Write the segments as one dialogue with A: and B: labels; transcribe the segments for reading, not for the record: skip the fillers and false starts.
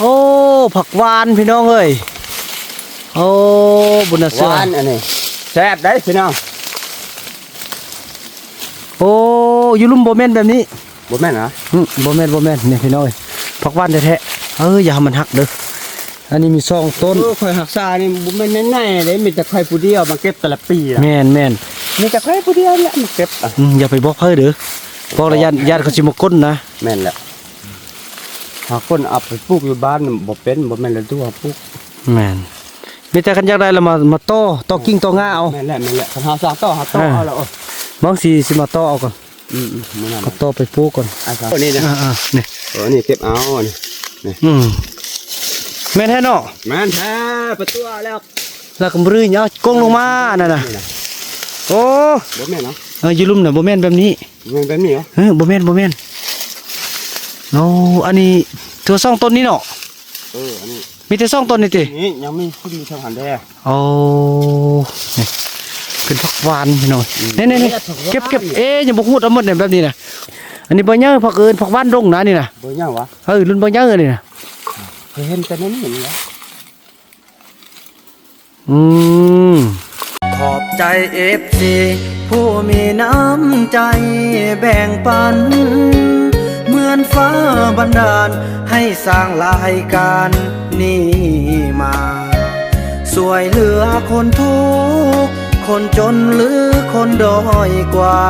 A: โอ้ผักหวานพี่น้องเอ้ยโอ้บุญน่ะเสือ
B: หวานอันนี้แซ่บได้พี่น้อง
A: โอ้อยู่ลุ่มบ่แม่นแบบนี้
B: บ่แม่นเหรอ
A: บ่แม่นนี่พี่น้องเอ้ยผักหวานแท้ๆอย่าให้มันหักเด้ออันนี้มี2ต้น
B: ข่อยหักษานี่บ่แม่นแน่ๆเลยมีแต่ข่อยผู้เดียวมาเก็บแต่ละปีล่ะ
A: แม่น
B: มีแต่ข่อยผู้เดียวแหละมาเก็บอ่ะ
A: อย่าไปบอกเพิ่นเด้อบอกระยานเขาสิมาก้นนะ
B: แม่นแหละหาคนเอาไปปลูกอยู่บ้านบ่เป็นบ่แม่นแล้วตัวปลูก
A: แม่นมีแต่กันอยากได้แล้วมาต่อกิ่งต่องาเอา
B: แม่นแหละคันหาสร้างต่อหาต่อเอาแล้ว
A: บางสิมาต่อเอาก่อน
B: มื้อนั้น
A: เอาต่อไปปลูกก่อน
B: นี่นะ
A: นี่
B: นี่เก็บเอานี่
A: แม่นแท้เนาะ
B: แม่นแท้ประตูแล้ว
A: แล้วก็มรื้อเอากงลงมานั่นน่ะโอ้
B: บ่แม่นเนาะ
A: อยู่ลุ่มน่ะบ่แม่นแบบนี้
B: แม่นแบบนี้เหรอ
A: บ่แม่นโอ้อันนี้ตัว2ต้นนี้เนาะ
B: อันนี้
A: มีแต่2ต้นนี่ติ
B: นี่ยังมีผู้ดีทางหันแด้
A: โอ้นี่เป็นผักหวานพี่น้องนี่ๆเก็บอย่าบ่ฮู้เอาหมดเนี่ยแบบนี้น่ะอันนี้บ่เยอะผักเอิ้นผักหวานดงนะนี่น่ะ
B: บ่ยังวะ
A: รุ่นบ่เยอะนี่น่ะ
B: เคยเห็นแต่นั้นเห็นแล้ว
A: ขอบใจ FC ผู้มีน้ำใจแบ่งปันเหมือนฟ้าบันดาลให้สร้างรายการนี้มาสวยเหลือคนทุกข์คนจนหรือคนด้อยกว่า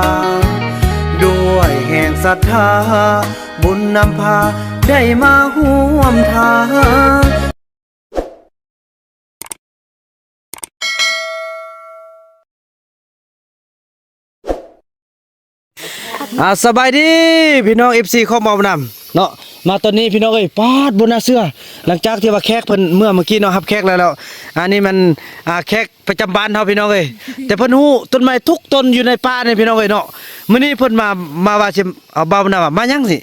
A: ด้วยแห่งศรัทธาบุญนำพาได้มาร่วมทาง สบายดีพี่น้อง FC เข้ามานำเนาะมาตอนนี้พี่น้องเอ้ยปาดบนหน้าเสื้อหลังจากที่ว่าแขกเพิ่นเมื่อกี้เนาะครับแขกแล้วอันนี้มันแขกประจำบ้านเฮาพี่น้องเอ้ยแต่เพิ่นฮู้ต้นไม้ทุกต้นอยู่ในป่านี่พี่น้องเอ้ยเนาะมื้อนี้เพิ่นมาว่าสิเอาบ่าวน่ะว่ามายังสิ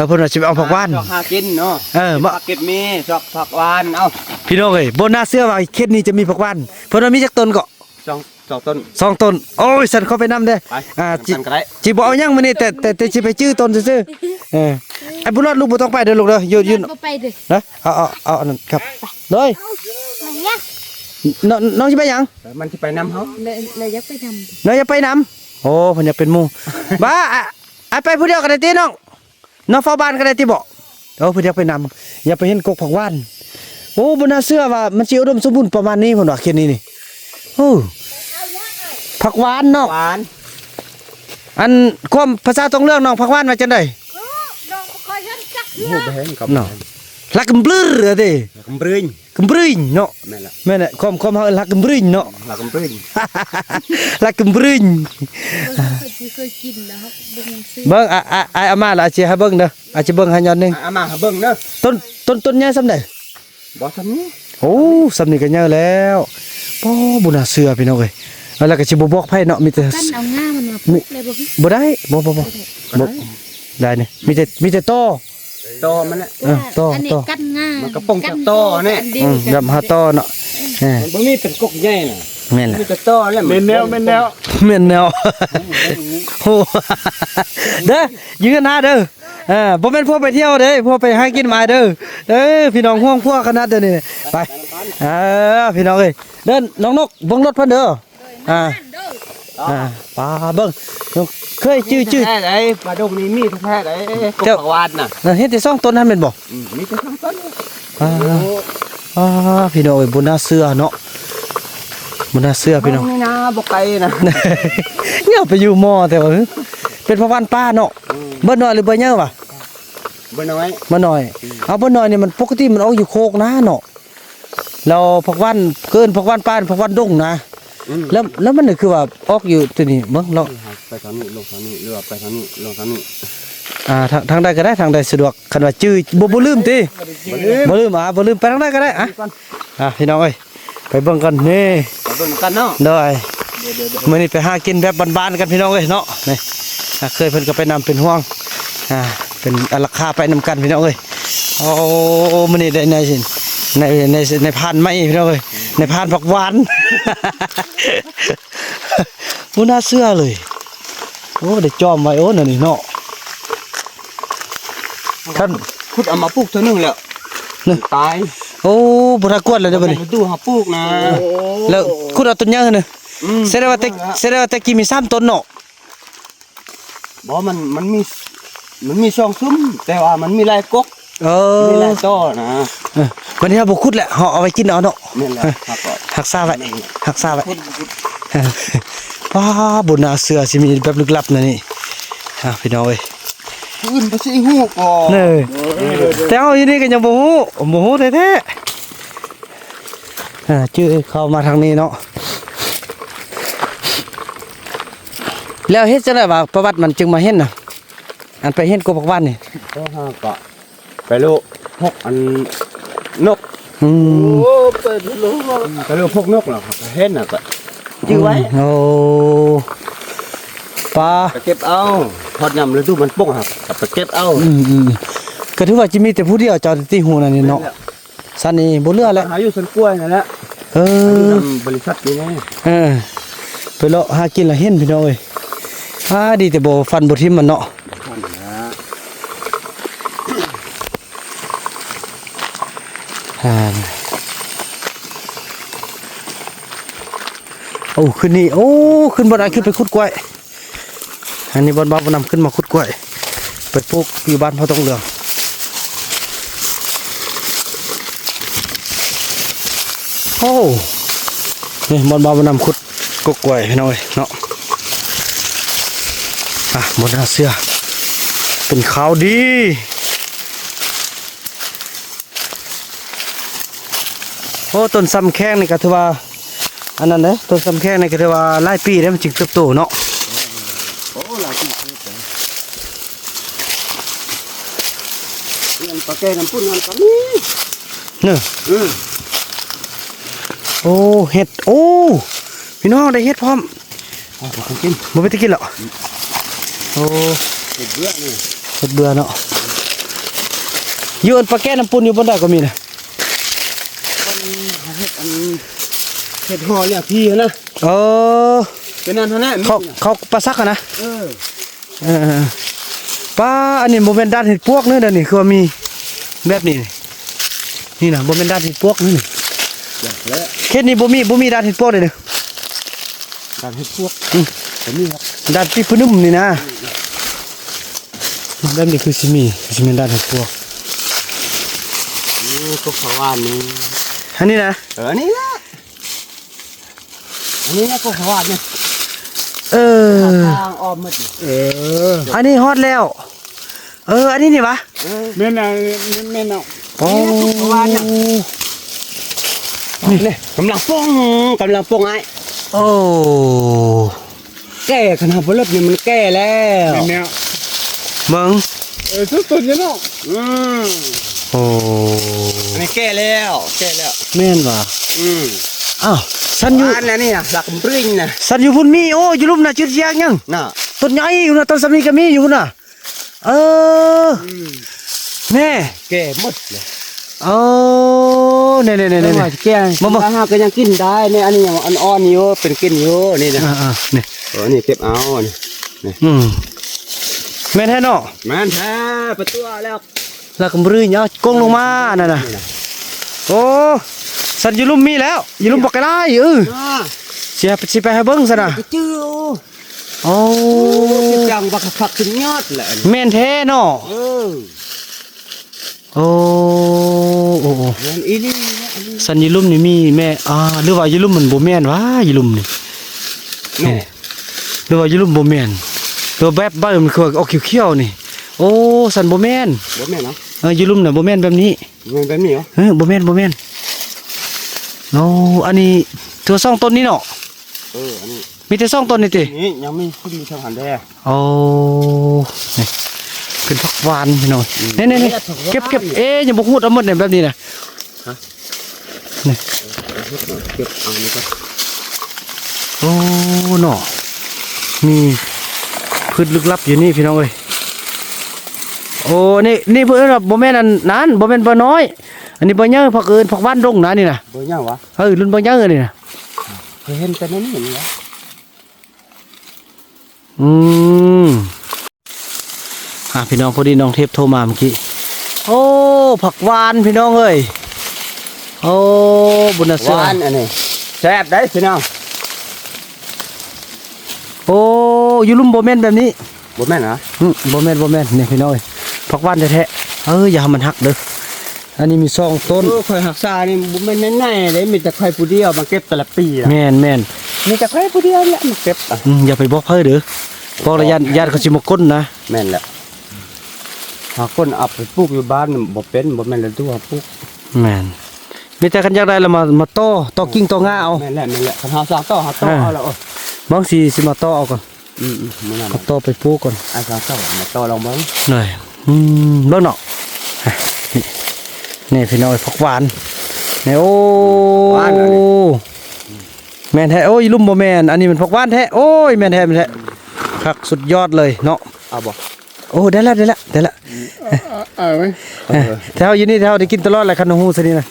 A: เพิ่นว่าสิเอาผักหวาน
B: ชอบหากินเนาะ
A: มา
B: ผักเก็บมีชอบผักหวานเอา
A: พี่น้องเอ้ยบนหน้าเสื้อว่าเขตนี้จะมีผักหวานเพิ่นว่ามีจักต้นก็
B: สองต้น
A: 2ต้นโอ้ยสั่นเข้าไปนำเด้
B: ไป
A: จิ
B: กันก็ได้
A: จิบ่เอายังมื้อนี้แต่สิไปจื้อต้นซื่อๆไอ้บุญรอดลูกบ่ต้องไปเด้อลูกเด้อยืน
C: บ่ไปเด้อ
A: นะเอาอันนั้นครับเลย
C: มันยาก
A: น้องจะไปยัง
B: มันจะไปนำเขา
C: เลยอยากไปท
A: น้องจะไปนำโอ้เพิ่นอยากเป็นหมู่ บ้าไปผู้เดียวกันได้ติน้องเฝ้าบ้านกันได้ติบ่เพิ่นอยากไปนำอยากไปเห็นกกผักหวานโอ้บ่น่าเชื่อว่ามันสิอุดมสมบูรณ์ประมาณนี้เพิ่นว่าเขตนี้นี่โอ้ผักหวานเนาะ
B: หวาน
A: อันความภาษาตรงเรื่องน้องผักหวานว่าจังได๋
C: ำน้องบ่ค่อยเห็นจัก
B: โอ้ไปเห็นกับ
A: เนาะลักกำบลือเด้
B: กำบรึง
A: กำบรึงเนาะ
B: แม่นละ
A: แม่นแหละความเฮาลักกำบรึงเนาะ
B: หลักกำบรึง
A: ลักกำบรึง
C: เคยกินแล้วครับบ่ยังซื้อ
A: เบิ่งอามาล่ะอาสิให้เบิ่งเด้ออาสิเบิ่งให้ย้อนหนึง
B: เอามาหาเบิ่งเนาะ
A: ต้นใหญ่ซำใด
B: บ่ทำนี้
A: โอ้ซำนี้ก็ใหญ่แล้วบ่บ่น่าเชื่อพี่น้องเอ้ยแล้วก็สิบ่บอกไผเนาะมีแต่
C: กันเอาง่ามันมาปุ๊บเลยบ่พี่
A: บ่ได้บ่ได้นี่มีแต่ตอ
B: โตมันน่ะ
C: อันนี้กันง่า
B: มันกระป๋องจากโต้เนี่ย
A: แบบหาตอเนาะ
B: มันบ่มีเป็นกกใหญ่น่ะ
A: แม่นล่ะ
B: มีแต่โตแล้ว
A: แม่นแนวโอ้เด้อยืนหน้าเด้อบ่แม่นพวกไปเที่ยวเด้พวกไปหากินมาเด้อพี่น้องห่วงพวกขนาดเด้อนี่ไปพี่น้องเอ้ยเดินน้องนกเบิ่งรถเพิ่นเด้อปลาเบิ่งเคยจื้อ
B: แท้ไอ้ปลาดุกนี่มีแท้ไอ้กบผักหวานน่ะ
A: เฮ็ดแต่2ต้นนั้นแม่นบ่
B: มีแต่2ต้น
A: พี่น้องเอ้ยบ่น่าเชื่อเนาะบ่น่าเชื่อพี่น้อง
B: นี่นะบ่ไกลนะ
A: เนี่ยไปอยู่หม้อแต่ว่าเป็นพระวันป้าเนาะเบิ่น้อยหรือบ่เยอะวะ
B: บ่น้อย
A: บ่น้อยเอาบ่น้อยนี่มันปกติมันออกอยู่โคกนะเนาะเราผักวันเกินผักวันป้าผักวันดงนะแล้วมันนี่คือว่าออกอยู่ตัวนี้เบิ่งเรา
B: ไปทางนี้ลงทางนี้เรือไปทางนี้ลงทางนี้
A: ทางใดก็ได้ทางใดสะดวกคันว่าจื้อบ่ลืมติบ่ลืมบ่ลืมไปทางใดก็ได้พี่น้องเอ้ยไปเบิ่งกันนี่
B: ไปเบิ่งกันเนาะ
A: ได้มื้อนี้ไปหากินแบบบ้านๆกันพี่น้องเอ้ยเนาะนี่เคยเพิ่นก็ไปนำเป็นห่วงเป็นราคาไปนำกันพี่น้องเอ้ยโอ้มื้อนี้ได้ในพานไม้พี่น้องเอ้ยในพานผักหวานบ่น่าเชื่อเลยโอ้ได้จอมไว้โอ้นั่นนี่เนาะท่าน
B: ขุดเอามาปลูกเท่านึงแล้ว ตาย
A: โอ้บ่ทักกวดเลยเด้อบัดนี้
B: มันดูหาปลูกนะ
A: แล้วคุณเอาต้นยังหั่นน่ะแสดงว่าแต่กี้มี3ต้นเนาะ
B: บ่มันมีช่องซุ้มแต่ว่ามันมีลายกก
A: เอ
B: มี
A: อ
B: ลายต้อนะ
A: วันนี้เราบ่ขุดแหละเฮาเอาไว้กินเอาเนาะ
B: นี่แหละครับก็
A: หักษาไว้หักษาไว้ว้าบนหน้าเสือสิมีแบบลึกลับนะนี่พี่น้องเอ้ย
B: อื่นบ่สิฮู้ก่
A: เน่แต่เอาอยู่นี่ก็ยังบ่ฮู้แท้ๆชื่อเข้ามาทางนี้เนาะแล้วเฮ็ดจังได๋ว่าประวัติมันจึงมาเห็นน่ะอันไปเห็นกบบ้านนี่
B: ก็หาก็ไปลูกพกอันนก
A: อืม
B: ไปลูกพกนกเหรอครับเห็นน่ะก็จื้อไว้
A: โอ้ปลา
B: ไปเก็บเอาทอดยำแล้วดูมันป่งครับกลับไปเก็บเอา
A: ก็ถือว่าจะมีแต่ผู้เดียวเจ้าที่หูนั่นนี่เนาะสันนี่บ่เหลือแล้ว
B: หาอยู่สวนกล้วยนั่นแหละ
A: เออ
B: บริษัทนี้ไง
A: ไปเลาะหากินและเห็นพี่น้องเอ้ยดีแต่บ่ฟันบ่ทิ่มมันเนาะโอ้ขึ้นนี่โอ้ขึ้นบ่ได้ขึ้นไปขุดกล้วยอันนี้บ่นำขึ้นมาขุดกล้วยไปปลูกอยู่บ้านพ่อต้องเหลืองโอ้นี่บ่นำขุดกกล้วยพี่น้องเอ้ยเนาะหมดหน้าเสื้อเป็นข่าวดีโอ้ต้นซ้ำแข้งนี่ก็ถือว่าอันนั้นเด้ต้นซ้ำแข้งนี่ก็ถือว่าหลายปีแล้วมันจึงเติบโตเนาะ
B: โอ้หลายปีนี่ปลาแก้น้ำปุ้นมันก็มี
A: เนอะโอ้เห็ดโอ้พี่น้องได้เห็ดพร้อม
B: ของกิน
A: บ่ไปตะกินหรอกโอ้
B: เห็ดเบื่อนี่
A: เห็ดเบื่อเนาะอยู่อันปลาแก้น้ำปุ้นอยู่บนได้ก็มีนะ
B: เห็ดอันเห็ดห่อเนี่ยพี่นะ
A: เออ
B: เป็นนั่นเท่านั้น
A: เขาปลาซักอะนะ
B: เออ
A: ปลาอันนี้โมเมนด้านเห็ดพวกเนื้อเดี๋ยวนี้คือว่ามีแบบนี้นี่นะโมเมนด้านเห็ดพวกนี่
B: อย่างแล้ว
A: เขตนี้บ่มีด้านเห็ดพวกเลยเด้อ
B: การเห็ดพวกผมนี่ครับ
A: ด้านที่พนุ่มนี่นะแบบนี้คือสิมีด้านเห็ดพวก
B: นี่ก็ขวานนี่
A: อันนี้นะ
B: นี่ละอันนี้นะก็ขวานเนี่ย
A: เออ
B: ทางอ้อมหมด
A: อันนี้ฮอตแล้ว อันนี้นี่วะ
B: แม่น่ะแม่น่ะ
A: โอ้
B: นี่กำลังป้องไอ้
A: โอ้
B: แก่ขนาดพลบเนี่ยมันแก่แล้ว
D: แนว
A: เบิ่ง
D: สุดๆเนี่ยเนาะ
A: โอ้
B: อันนี้แก่แล้ว
A: แม่นว่ะอ้าวสันอยู่
B: อันนั้นนี่นะหลักปริ้งนะ
A: สันอยู่พุ่นมีโอ้อยู่ลุ่มน่ะจืดยากยัง
B: น่ะ
A: ต้นใหญ่อยู่นะต้นสามีก็มีอยู่นะแน่
B: แก่หมดเลย
A: เน่
B: แก่ถ้าก็ยังกินได้เนี่ยอันนี้ยังอ่อนๆอยู่เป็นกินอยู่นี่นะ
A: นี่
B: นี่เก็บเอานี่
A: แม่นแท้เนาะ
B: แม่นแท้ประตูแล้ว
A: แล้วก็มือเนาะกงลงมานั่นน่ะโอ้สันอยู่ลุ่มมีแล้วอยู่ลุ่มบอกกันได้สิไปให้เบิ่งซะนะ
B: จื้อ
A: โอ้
B: จังบักผักขึ้นยอดแหละ
A: แม่นแท้เนาะโอ้
B: อีนี่
A: สันอยู่ลุ่มนี่มีแม่หรือว่าอยู่ลุ่มมันบ่แม่นวะอยู่ลุ่มนี่หรือว่าอยู่ลุ่มบ่แม่นตัวแบบบ้านมันคือออกเขียวๆนี่โอ้สันบ่แม่น
B: บ่แม่นเนาะ
A: อยู่ลุ่มน่ะบ่แม่นแบบนี้
B: มันแบบนี้เหรอ
A: บ่แม่นโอ้อันนี้ตัวซ่องต้นนี้เนาะ
B: อันนี้
A: มีแต่ซ่องต้นนี่ติ
B: นี่ยังไม่ขึ้นมีทางหันแด
A: โอ้นี่เป็นผักหวานพี่น้องนี่เก็บอย่าบ่ฮู้เอาหมดเนี่ยแบบนี้น่ะนี่
B: เก็บเอานี่ก็
A: โอ้เนาะมีพืชลึกลับอยู่นี่พี่น้องเอ้ยโอ้นี่เพิ่นว่าบ่แม่นอันนั้นบ่แม่นบ่น้อยอันนี้บ่เยอะผักอื่นผักหวานดงนะนี่น่ะ
B: บ่ยังวะ
A: รุ่นบ่เยอะนี่น่ะ
B: เคยเห็นแต่นั้นเห็นแล้ว
A: พี่น้องพอดีน้องเทพโทรมาเมื่อกี้ โอ้ผักหวานพี่น้องเอ้ยโอ้บุญน่ะ
B: ห
A: เสือ
B: วานอันนี้แซ่บได้พี่น้อง
A: โอ้อยู่ลุ่มบ่แม่นแบบนี้
B: บ่แม่นเหรอ
A: บ่แม่นนี่พี่น้องเอ้ยผักหวานแท้ๆอย่าให้มันหักเด้ออันนี้มี2ต้น
B: ข่อยหักษานี่บ่แม่นแน่ๆเลยมีแต่ข่อยผู้เดียวมาเก็บแต่ละปีอ่ะ
A: แม่น
B: มีแต่ข่อยผู้เดียวแหละมาเก็บอ่ะ
A: อย่าไปบอกเพิ่นเด้อบอกระยานเขาสิมาก้นนะ
B: แม่นแหละหาคนเอาไปปลูกอยู่บ้านบ่เป็นบ่แม่นแล้วตัวปลูก
A: แม่นมีแต่คันอยากได้แล้วมาต่อกิ่งต่องาเอา
B: แม่นแหละคันหาสร้างต่อหาต่อเอาแล้ว
A: บางสิมาต่อเอาก่อน
B: มื้อนั้น
A: เอาต่อไปปลูกก่อน
B: อาสร้างต่อมาต่อลองเบิ่ง
A: หน่อยเบิ่งเนาะนี่พี่น้อยผักหวานนี่โอ้แม่นแท้โอ้ยลุ่มบ่แม่นอันนี้มันผักหวานแท้โอ้ยแม่นแท้คักสุดยอดเลยเนาะ
B: เอาบ่
A: โอ้ได้แล้ว
D: เอาไหม
A: แถวอยู่นี่แถวได้กินตลอดแหละขนมฮู้ซะนี่นะ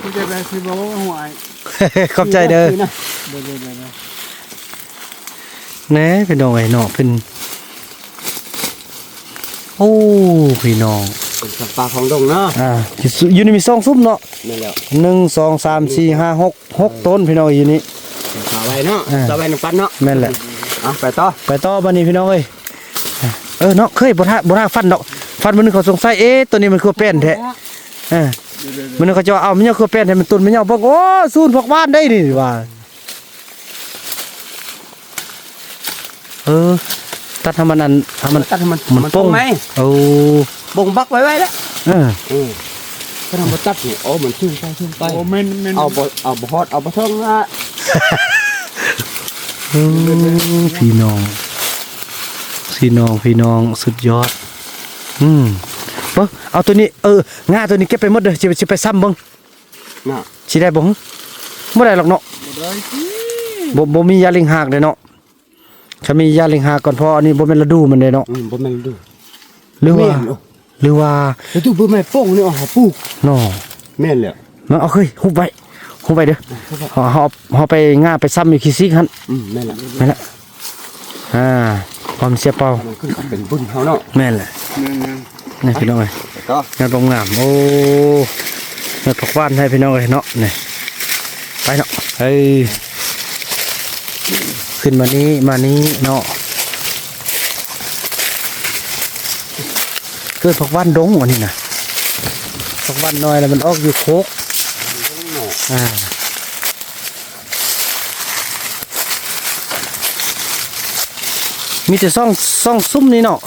D: คุณจะไปซื้อมาว่าหัวไอ้
A: ขอบใจเด้อ
D: เดี๋ยว
A: แหน่พี่น้องไอ้เนาะเป็นโอ้พี่น้อง
B: เป็นสัตว์ป่าของดงเนาะ
A: อยู่นี่มี2ซุ้มเนาะ
B: แม่นแล้ว
A: 1 2 3 4 5 6ต้นพี่น้องอยู่นี่
B: สาไว้เนาะสาไว้นำปันเนาะ
A: แม่นแหละ
B: เอาไปต่อ
A: ไปต่อบัดนี้พี่น้องเอ้ยเนาะเคยบ่ท่าฟันดอกฟันมันนึงเขาสงสัยตัวนี้มันคือแป้นแท้มันนึงเขาจะว่าเอามันยังคือแป้นให้มันตุนมันยังบอกโอ้ซูนพวกบ้านได้นี่ว่าตัดให้มันอันให้มัน
B: ตัดให้มัน
A: มันป้ง
B: ไหม
A: โอ้
B: บ่งบักไว้แล้ว
A: เออ
B: ถ้าทำบ่ตัดนี่โอ้มันชุ่มไป
D: โอ้เมน
B: เอาบ่ฮอดเอาบ่เทิงละ
A: พี่น้องสุดยอดเอาตัวนี้งาตัวนี้เก็บไปหมดเด้อสิไปซ้ำเบิ่ง
B: น่ะ
A: สิได้บ่บ่ได้หรอกเนาะ
D: ได้สิ
A: บ่มียาลิงหากเลยเนาะถ้ามียาลิงหากก่อนพออันนี้บ่แม่นฤดูมันเลยเนาะ
B: บ่แม่นดู
A: หรือว่า
B: แม่นเนอะ
A: แล้ว
B: ตู้บ่แม่นโป้งนี่เอาหาปลูก
A: เนาะ
B: แม่นแล้ว
A: มาเอาหุบไว้เด้อเฮาไปงาไปซ้ำอยู่ขี้ซิกหั่น
B: แม่นแล้ว
A: แม่นละความเสียเปล่า
B: มันขึ้นกับเป็นบุญเฮาเนาะ
A: แม่นแหละนี่พี่น้องเอ้ย
B: ก็
A: งานบ่งามโอ้งานผักหวานให้พี่น้องเอ้ยเนาะนี่ไปเนาะเฮ้ยขึ้นมานี้เนาะเกิดผักหวานดงอันนี้นะผักหวานน้อยแล้วมันออกอยู่โคกมีแต่ซ่องซุ้มนี่เนาะ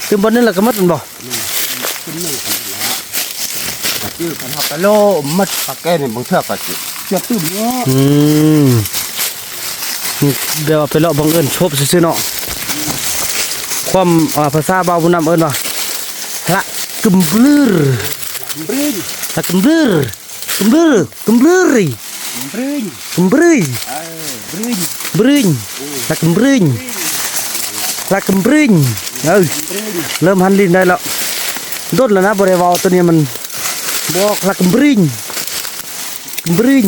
A: คือบนนั้นแหละก็มัดมันบ่
B: ชื่อคันเฮาไปโลมัดปากแก้นี่บางเทื่อก็สิเสียตื้มเนาะ
A: เดี๋ยวไปเลาะบังเอิญชบซื่อๆเนาะความภาษาบาวบุญนำเอิญว่าละกึมบลือ
B: บรึ้ง
A: ละกึมบลือกึมบลือกึมบลือ
B: บรึ้ง
A: กึมบลือบ
B: รึ้ง
A: บรึงละกึมบรึงละกึมบรึงเริ่มหันลิ้นได้แล้วดดแล้วนะบริวารตัวนี้มันบอกละกึมบรึงกึมบรึง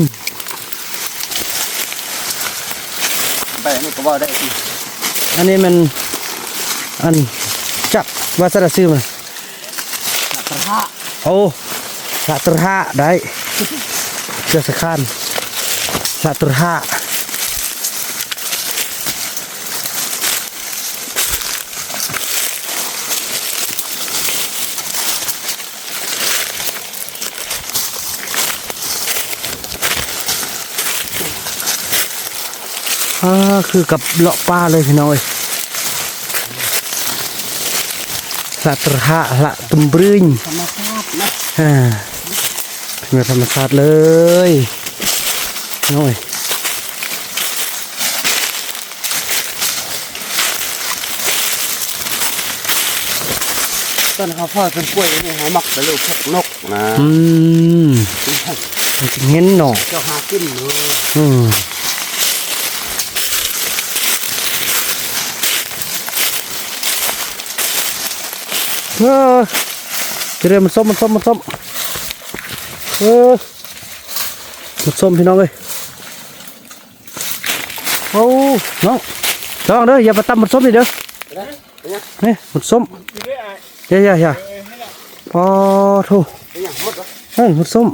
B: ไปนี่ก็ว่าได้สิ
A: อันนี้มันอันจับว่าจะซื้อมัน
B: กระทะ
A: โอ้สาตรหะได้เจ้าสะขานสาตรหะคือกับเลาะป้าเลยพี่น้อยสาตรหะละตุ่มบรึง
B: ธรรมชาตินะ
A: เป็นธรรมชาติเลยน้อย
B: ต้นข้าวโพดเป็นกล้วยนี่เขามักไปลูกพวกนกนะ
A: มันจะเห็นหน่อ
B: เจ้าหากินเนาะ
A: เดี๋ยวมันส้มมันส้มพี่น้องเลยโอ้น้องเด้ออย่าไปตำมันส้มดิเด้อนี่มันส้ม เฮ้ยๆพอถูก
B: เป็นหยังหมดวะ
A: เฮ้ยหมดส้ม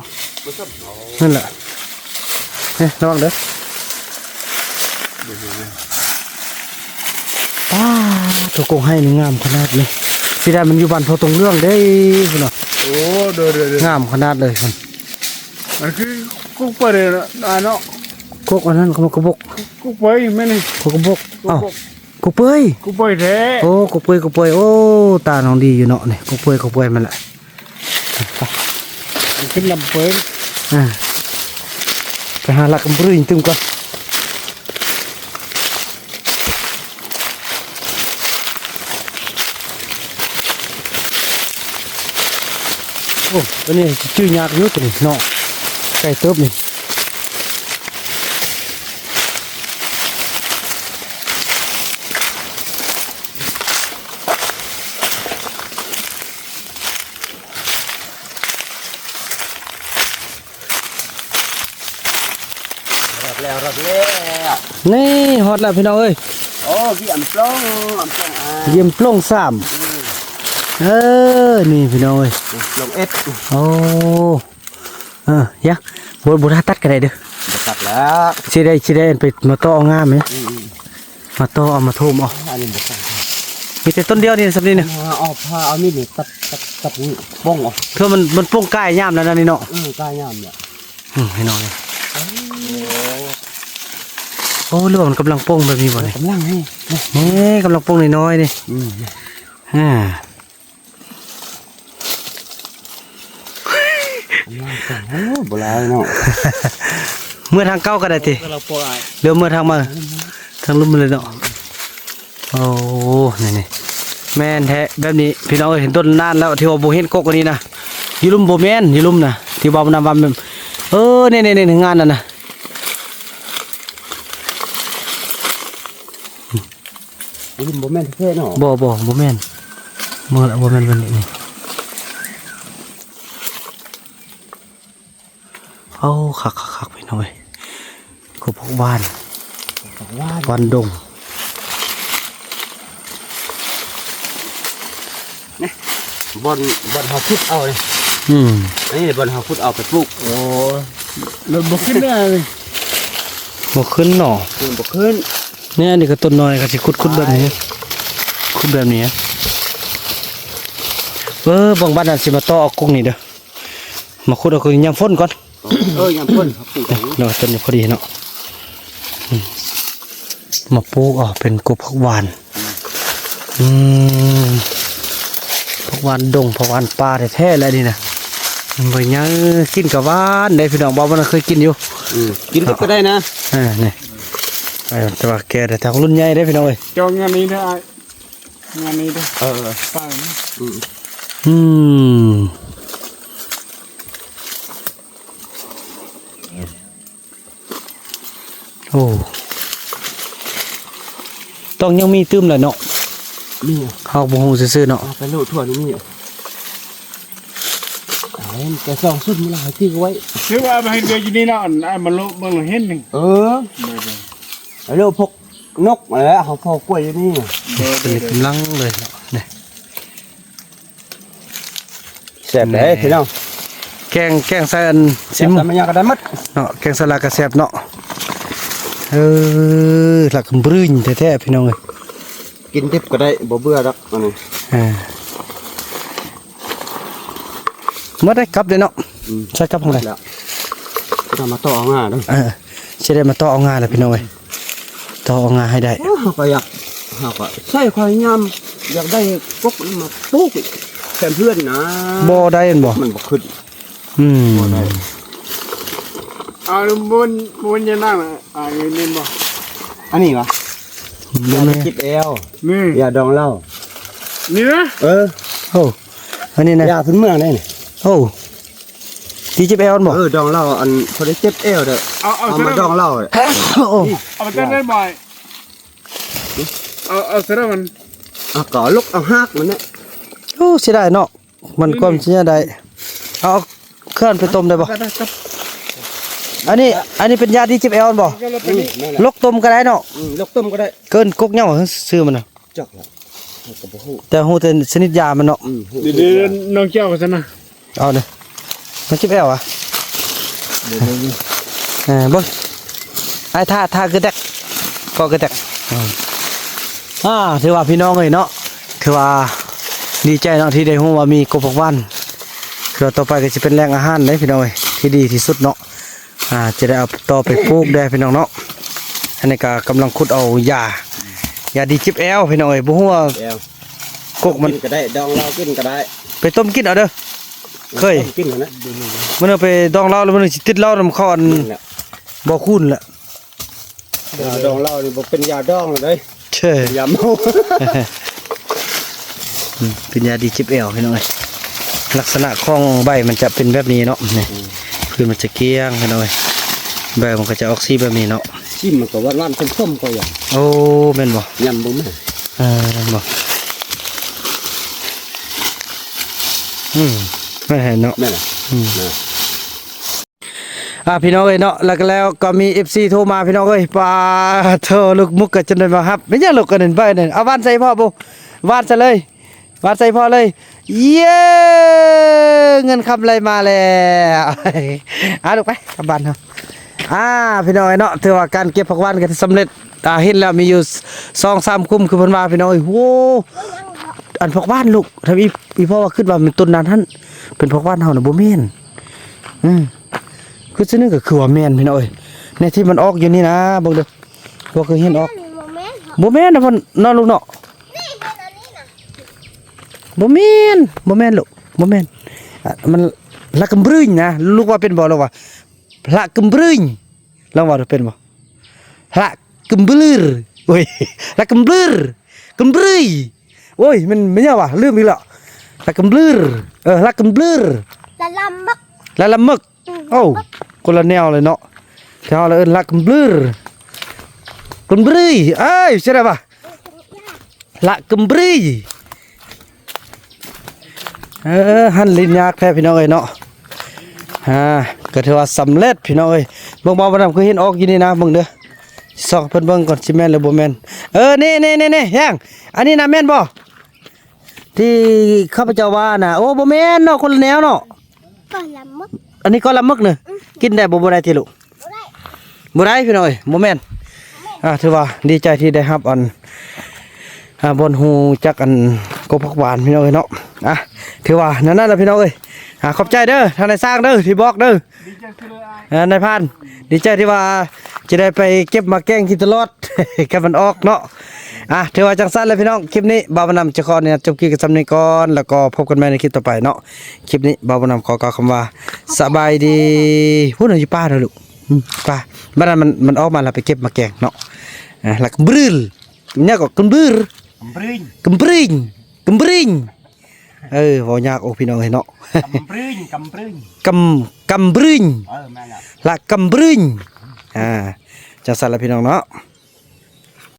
B: บ่ซ้ำเอา
A: นั่นแหละระวังเด้อป้าตัวโกงให้นี่งามขนาดเลยสิได้มันอยู่บ้านพอตรงเรื่องได้พุ่นน่ะ
D: โอ้เด้อ
A: งามขนาดเลยพุ่น
D: มันคือกุ๊กไปเลยเนาะ
A: กกอันนั้นก็มากระบก
D: กุ๊กไปไม่นี่
A: กกระบกเอ้ากุกเปย
D: กุ๊กไปแท้
A: โอ้กุกเปยโอ้ตาน้องดีอยู่เนาะนี่กุกเปยมันแหละ
D: มันขึ้นลำเปิง
A: ไปหาหลักกำปรื้ตึมก่อนโอ้ตัวนี้ชื่อยากอยู่ตัวนี้เนาะไก่เติบนี่
B: รับแล้ว
A: นี่ฮอตแล้วพี่น้องเอ้ย
B: โอ้พี่อำปล้อง
A: เยี่ยมปล้องสามนี่พี่น้องเอ้ย
B: ลงเอ็ด
A: โอ้ยังบนตัดกันได้เด้อ
B: จะตัดแล้ว
A: สิได้ไปมาต่อเอางามไหมมาต่อเอามาโทมเอา
B: อันนี้บ่ใส่
A: มีแต่ต้นเดียวนี่สักนิดนึง
B: เอาผ้าเอามีดนี่ตัดนี่บ้องออก
A: เพื่อมันโป้งใกล้ย่ามแล้วนะนี่เนาะ
B: กล้ายามเนี่ย
A: ให้น้องเลยโอ้เรื่องมันกำลังโป้งแบบนี้บ่เนี่ย
B: กำลังให้
A: นี่กำลังโป้งน้อยๆนี่
B: โบราณเนาะ
A: เมื่อทางเก้าก็ได้ที
D: เราปล่อย
A: เดี๋ยวเมื่อทางมาทางลุ่มมาเลยเนาะโอ้นี่แม่นแท้แบบนี้พี่น้องเห็นต้นนานแล้วที่ว่าโบเห็นกกอันนี้นะยูลุ่มโบแมนยูลุ่มนะที่บ่าวนำวันนี่งานนั่นนะ
B: รุ่นโบแม่นเท่เนาะ
A: บ่โบแมนเมื่อโบแมนวันนี้นี่โอ้คักพี่น้องกบพวกบ้านวันดง
B: บอลเฮาพุดเอาเลยนี่บอลเฮาพุดเอาไปปลูก
D: โอ้เราบุกขึ้นได้เลย
A: บ่ขึ้นหน่อ
B: ปลูกบ่ขึ้น
A: เนี่ยนี่ก็ต้นน้อยก็สิขุดแบบนี้ขุดแบบนี้บางบ้านน่ะสิมาต่อเอากุ้งนี่เด้อมาขุดเอากุ้งยามฝนก่อน
B: ยังพ่นครับปลูกอย่างนี้
A: เนาะต้นนี้พอดีเนาะมาปลูกเป็นกบผักหวานผักหวานดงผักหวานป่าแท้ๆเลยนี่นะมันบ่ยังกินกับหวานได้พี่น้องบ่มันเคยกินอยู่
B: กินก็ได้นะ
A: นี่แต่ว่าแกแต่ทางรุ่นใหญ่ได้พี่น้องเอ้ย
D: จองงานนี้ได้งานนี้ได้ ฟัง
A: โอ้ต้องยังมีตื้มแหละเนาะ
B: นี่
A: เฮาบ่ฮู้ซื่อๆเนาะ
B: ไปโลดทั่วนี่มีแต่สองสุดมีหลายที่ไว้
D: ซื้อว่าไปให้เดือนนี้เนาะมันโลมันเห็นหนึ่ง
B: โลพกนกอะไรเขาพอกล้วยอยู่นี่
A: เป็นกำลังเลยเนาะนี่
B: แซ่บเลยพี่น้อง
A: แกงใส่อัน
B: แซ่
A: ซิ
B: บ
A: ม
B: แต่มันยังก็ได้มัด
A: เนาะแกงสลัดกระแซบเนาะหลักบรื้นแท้ๆพี่น้องเอ้ย
B: กินดิบก็ได้บ่เบื่อดอกอันนี้
A: เมื่อได้กลับเลยเนาะใช่กลับของไหน
B: แล้วก็มาต่อเอางาด้วย
A: ใช่ได้มาต่อเอางานเลยพี่น้องเอ้ยต่อเอางานให้ได้
B: เขาก็อยากเขาก็ใช่ความยำอยากได้กกมาปลูกแทนเพื่อนนะ
A: บ่ได้เห็นบ่
B: มันบ่ขึ้น
D: เอาบนจะนั่งเล่นบ่
B: อันนี้วะยาจิบเอล
D: นี่
B: ยาดองเหล้า
D: นี่นะ
A: โอ้อันนี้นะ
B: ยาพื้นเมืองนี่
A: โอ้ที่จิบแอลบ่
B: ดองเหล้าอันพอได้เจ็บเอวเด้อ
D: เอา
B: มาดองเหล้า
A: โอ้
D: เอาไปเต้นได้บ่อยเอาเสื้อมัน
B: ก่อลุกเอาหักมันเนี่ย
A: โอ้เสียดายเนาะมันความเสียดายเอาเคลื่อนไปต้มได้บ่อันนี้เป็นยาที่จิบแอลบ่ลกต้มก็ได้เนาะ
B: ลกต้มก็ได้
A: เกินกกเหย้าซื้อมันน่ะ
B: จักละ ก็บ่ฮู้
A: แต่ฮู้แต่ชนิดยามันเนาะ
B: ฮู้
D: เดี๋ยวน้องเจ้ากันซะนะ
A: เอาเด้อมันจิบแอวอ่ะ
B: เดี๋ยว
A: เบิ่งไอ้ท่ากระแดกก็กระแดกถือว่าพี่น้องเอ้ยเนาะคือว่าดีใจเนาะที่ได้ฮู้ว่ามีกบพกวันคือต่อไปก็สิเป็นแหล่งอาหารเด้พี่น้องเอ้ยที่ดีที่สุดเนาะจะได้เอาต่อไปปลูกได้พี่น้องเนาะอันนี้ก็กำลังขุดเอายาดีจิบแอวพี่น้องเอ้ยบ่ฮู้ว่า
B: แอว
A: กกมัน
B: กินก็ได้ดองเหล้ากินก็ได้
A: ไปต้มกินเอาเด้อเคย
B: กินนะ
A: มันเอาไปดองเหล้าแล้วมันสิติดเหล้านำเข้าอัน
B: นั่นแหละ
A: บ่คุ้นแหละ
B: ยาดองเหล้านี่บ่เป็นยาดองเลย
A: เช่
B: ยาเมา
A: เป็นยาดีจิบแอวพี่น้องเอ้ยลักษณะของใบมันจะเป็นแบบนี้เนาะนี่คือมันจะเกลี้ยงพี่น้องเอ้ยใบมันก็จะออกสีแบบนี้เนาะ
B: ชิมมันก็หวานๆส้มๆก็อย่าง
A: โอ้แม่นบ่
B: ยำบ่แม่
A: บ่ไม่เห็นเนาะ
B: แม่น่ะ
A: พี่น้องเอ้ยเนาะแล้วก็มี FC โทรมาพี่น้องเอ้ยปาเธอลูกมุกก็จนได้มาครับไม่ใช่ลูกกันนั่นไปนั่นเอาวานใส่พ่อบ่วานซะเลยวานใส่พ่อเลยเย้เงินคำอะไรมาแล้วลูกไปกลับบ้านเฮาพี่น้องเอ้ยเนาะถือว่าการเก็บผักหวานก็สำเร็จเห็นแล้วมีอยู่ 2-3 คุ้มคือเพิ่นว่าพี่น้องเอ้ยโว้อันผักหวานลูกถ้าอีพ่อว่าขึ้นว่ามันต้นนั้นหั่นเป็นผักหวานเฮาน่ะบ่แม่นคือซื่อนึงก็คือว่าแม่นพี่น้องเอ้ยในที่มันออกอยู่นี่นะเบิ่งเด้อบ่เคยเห็นออกบ่แม่นนะเพิ่นเนาะลูกเนาะบ่แม่นลูกบ่แม่นมันละกำบรึ้งนะลูกว่าเป็นบ่ลูกว่าละกำบรึ้งลองว่าดูเป็นบ่ละกำบลือโอ้ยละกำบลือกำบรึ้ยโอ้ยมันไม่ใช่ว่ะลืมอีกแล้วละกำบลือละกำบลือ
C: ละลำบัก
A: ละละมึกโอ้คนละแนวเลยเนาะแถวละละกำบลือกำบรึ้ยเอ้ยใช่ได้ป่ะละกำบรึ้ยหันลิ้นยากแท้พี่น้องเอ้ยเนาะก็ถือว่าสำเร็จพี่น้องเอ้ยเบิ่งบ่บ่นำคือเห็นออกอยู่นี่นะเบิ่งเด้อซอกเพิ่นเบิ่งก่อนสิแม่นหรือบ่แม่นนี่ย่างอันนี้น่ะแม่นบ่ที่ข้าพเจ้าว่าน่ะโอ้บ่แม่นเนาะคนละแนวเนาะ
C: ก็ลำบัก
A: อันนี้ก็ละมึกเด้อกินได้บ่ได้ติลูกบ่ได้พี่น้องเอ้ยบ่แม่นถือว่าดีใจที่ได้รับบนหูจักอันกบผักหวานพี่น้องเอ้ยเนาะถือว่านั่นแหละพี่น้องเอ้ยขอบใจเด้อทางนายสร้างเด้อที่บอกเด้อนายพันดีใจที่ว่าจะได้ไปเก็บมาแกงกินตลอด แค่มันออกเนาะถือว่าจังสั้นเลยพี่น้องคลิปนี้บ่าวบ่นำจะขอเนี่ยจบคลิปกันสำเนียงก่อนแล้วก็พบกันใหม่ในคลิปต่อไปเนาะคลิปนี้บ่าวบ่นำขอกล่าวคำว่าสบายดีพูดหน่อยอยู่ป้าเด้อลูกป้าบ้านนั้นมันออกมาแล้วไปเก็บมาแกงเนาะแล้วก็บรึ้ลเนี่ยก็กึมบรึ้ล กำปริงกำปริงว่ายากโอ้พี่น้องเห็นเนาะกำปริงกำปริงแม่นละละกำปริงจังซั่นละพี่น้องเนาะ